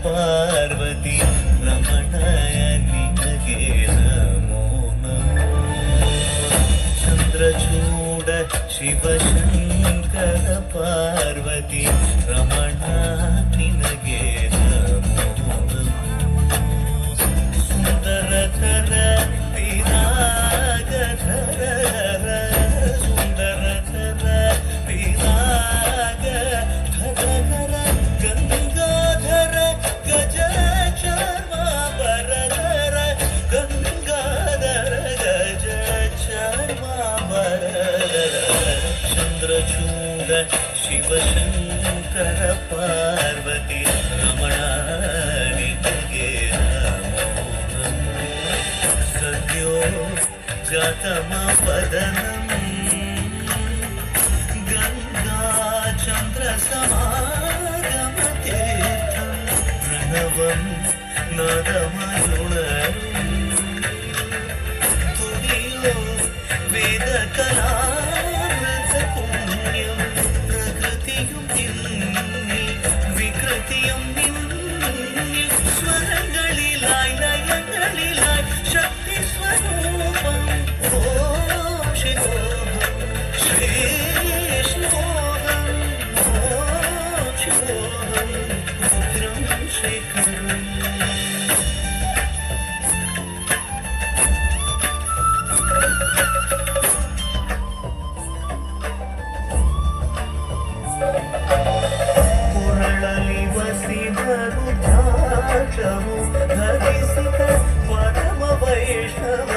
ಪಾರ್ವತಿ ರಮಣಯ ನಿನಗೆ ನಮೋ ನಮೋ. ಚಂದ್ರಚೂಡ ಶಿವಶಂಕರ ಪಾರ್ವತಿ ರಮಣ ನಿನಗೆ ನಮೋ ನಮೋ. ಸುಂದರತರ ವಿರಾಗಧರ ಸುಂದರತರ ವಿರಾಗ ಧರ ಗಂಗಾಧರ ಗಜ ಚರ್ಮಾಂಬರಧರ ಗಂಗಾಧರ ಗಜ ಚರ್ಮಾಂಬರಧರ. ಚಂದ್ರಚೂಡ ಶಿವಶಂಕರ ಪಾರ್ವತಿ ರಮಣ ನಿನಗೆ ನಮೋ ನಮೋ. ಸದ್ಯೋ ಜಾತಮಪದನಂ ಗಂಗಾ ಚಂದ್ರ ಸಮಾಗಮತೀರ್ಥಂ ಪ್ರಣವಂ ನಾದಮಯುಣರು ತುದಿಯೋ ವೇದ ಕಲಾಮೃತ പുണ്യം പ്രകൃതിയും നിന്നിൽ വികൃതിയും നിന്നിൽ സ്വരങ്ങളിലായി നയങ്ങളിലായി ശക്തി സ്വരൂപം. ഓം ശിവോഹം ശ്രീ ശിവോഹം ഓം ശിവോഹം ഉഗ്രം ശേഖരം. ಪುರಳಲಿ ವಸಿದರು ದ್ರಾಕ್ಷವು ಧರಿಸಿದ ಪರಮ ವೈಷ್ಣವ